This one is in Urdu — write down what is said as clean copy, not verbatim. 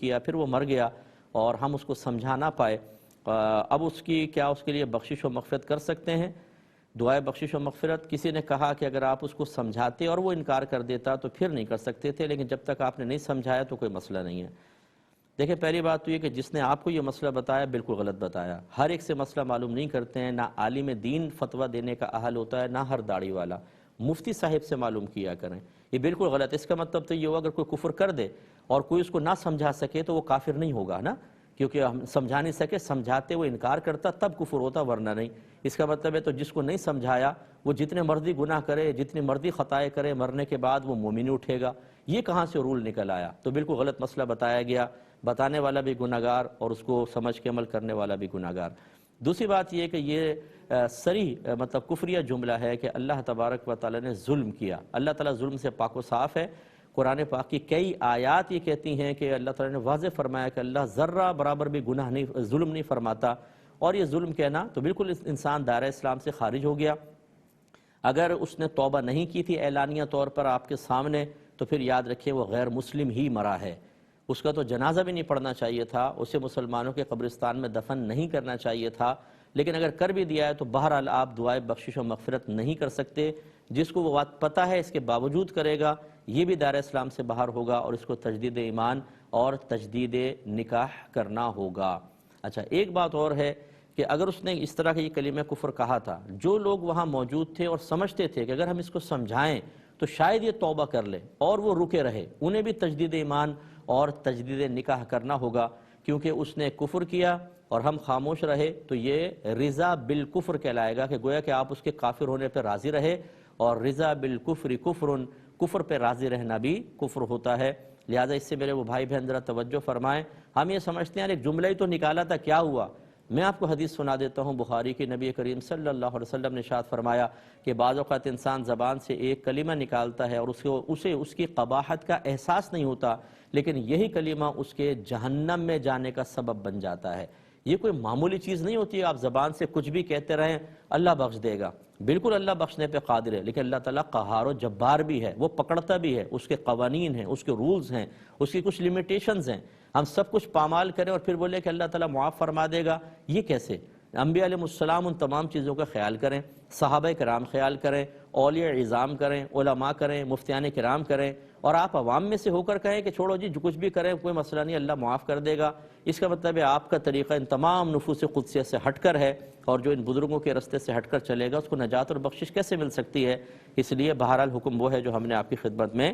کیا، پھر وہ مر گیا اور ہم اس کو سمجھا نہ پائے، اب اس کے لیے بخشش و مغفرت کر سکتے ہیں؟ دعائے بخشش و مغفرت کسی نے کہا کہ اگر آپ اس کو سمجھاتے اور وہ انکار کر دیتا تو پھر نہیں کر سکتے تھے، لیکن جب تک آپ نے نہیں سمجھایا تو کوئی مسئلہ نہیں ہے۔ دیکھیں پہلی بات تو یہ کہ جس نے آپ کو یہ مسئلہ بتایا بالکل غلط بتایا، ہر ایک سے مسئلہ معلوم نہیں کرتے ہیں، نہ عالم دین فتویٰ دینے کا اہل ہوتا ہے، نہ ہر داڑھی والا، مفتی صاحب سے معلوم کیا کریں، یہ بالکل غلط ہے۔ اس کا مطلب تو یہ ہوا اگر کوئی کفر کر دے اور کوئی اس کو نہ سمجھا سکے تو وہ کافر نہیں ہوگا نا، کیونکہ ہم سمجھا نہیں سکے، سمجھاتے وہ انکار کرتا تب کفر ہوتا، ورنہ نہیں۔ اس کا مطلب ہے تو جس کو نہیں سمجھایا وہ جتنے مرضی گناہ کرے، جتنی مرضی خطائیں کرے، مرنے کے بعد وہ مومن ہی اٹھے گا، یہ کہاں سے رول نکل آیا؟ تو بالکل غلط مسئلہ بتایا گیا، بتانے والا بھی گناہگار اور اس کو سمجھ کے عمل کرنے والا بھی گناہگار۔ دوسری بات یہ کہ یہ صریح مطلب کفریہ جملہ ہے کہ اللہ تبارک و تعالی نے ظلم کیا۔ اللہ تعالیٰ ظلم سے پاک و صاف ہے۔ قرآن پاک کی کئی آیات یہ کہتی ہیں کہ اللہ تعالیٰ نے واضح فرمایا کہ اللہ ذرہ برابر بھی ظلم نہیں فرماتا، اور یہ ظلم کہنا تو بالکل انسان دائرہ اسلام سے خارج ہو گیا۔ اگر اس نے توبہ نہیں کی تھی اعلانیہ طور پر آپ کے سامنے تو پھر یاد رکھیں وہ غیر مسلم ہی مرا ہے، اس کا تو جنازہ بھی نہیں پڑھنا چاہیے تھا، اسے مسلمانوں کے قبرستان میں دفن نہیں کرنا چاہیے تھا، لیکن اگر کر بھی دیا ہے تو بہرحال آپ دعائے بخشش و مغفرت نہیں کر سکتے۔ جس کو وہ بات پتہ ہے اس کے باوجود کرے گا یہ بھی دائرہ اسلام سے باہر ہوگا، اور اس کو تجدید ایمان اور تجدید نکاح کرنا ہوگا۔ اچھا ایک بات اور ہے کہ اگر اس نے اس طرح کا یہ کلمہ کفر کہا تھا، جو لوگ وہاں موجود تھے اور سمجھتے تھے کہ اگر ہم اس کو سمجھائیں تو شاید یہ توبہ کر لے اور وہ رکے رہے، انہیں بھی تجدید ایمان اور تجدید نکاح کرنا ہوگا، کیونکہ اس نے کفر کیا اور ہم خاموش رہے تو یہ رضا بالکفر کہلائے گا، کہ گویا کہ آپ اس کے کافر ہونے پہ راضی رہے، اور رضا بالکفر کفرن، کفر پہ راضی رہنا بھی کفر ہوتا ہے۔ لہٰذا اس سے میرے وہ بھائی بہن ذرا توجہ فرمائیں، ہم یہ سمجھتے ہیں ایک جملہ ہی تو نکالا تھا کیا ہوا؟ میں آپ کو حدیث سنا دیتا ہوں بخاری کی، نبی کریم صلی اللہ علیہ وسلم نے ارشاد فرمایا کہ بعض اوقات انسان زبان سے ایک کلمہ نکالتا ہے اور اسے اس کی قباحت کا احساس نہیں ہوتا، لیکن یہی کلمہ اس کے جہنم میں جانے کا سبب بن جاتا ہے۔ یہ کوئی معمولی چیز نہیں ہوتی ہے، آپ زبان سے کچھ بھی کہتے رہیں اللہ بخش دے گا، بالکل اللہ بخشنے پہ قادر ہے، لیکن اللہ تعالیٰ قہار و جبار بھی ہے، وہ پکڑتا بھی ہے، اس کے قوانین ہیں، اس کے رولز ہیں، اس کی کچھ لیمیٹیشنز ہیں۔ ہم سب کچھ پامال کریں اور پھر بولے کہ اللہ تعالیٰ معاف فرما دے گا، یہ کیسے؟ انبیاء علیہ السلام ان تمام چیزوں کا خیال کریں، صحابہ کرام خیال کریں، اولیاء عظام کریں، علماء کریں، مفتیان کرام کریں، اور آپ عوام میں سے ہو کر کہیں کہ چھوڑو جی جو کچھ بھی کریں کوئی مسئلہ نہیں، اللہ معاف کر دے گا۔ اس کا مطلب ہے آپ کا طریقہ ان تمام نفوس قدسیہ سے ہٹ کر ہے، اور جو ان بزرگوں کے رستے سے ہٹ کر چلے گا اس کو نجات اور بخشش کیسے مل سکتی ہے؟ اس لیے بہرحال حکم وہ ہے جو ہم نے آپ کی خدمت میں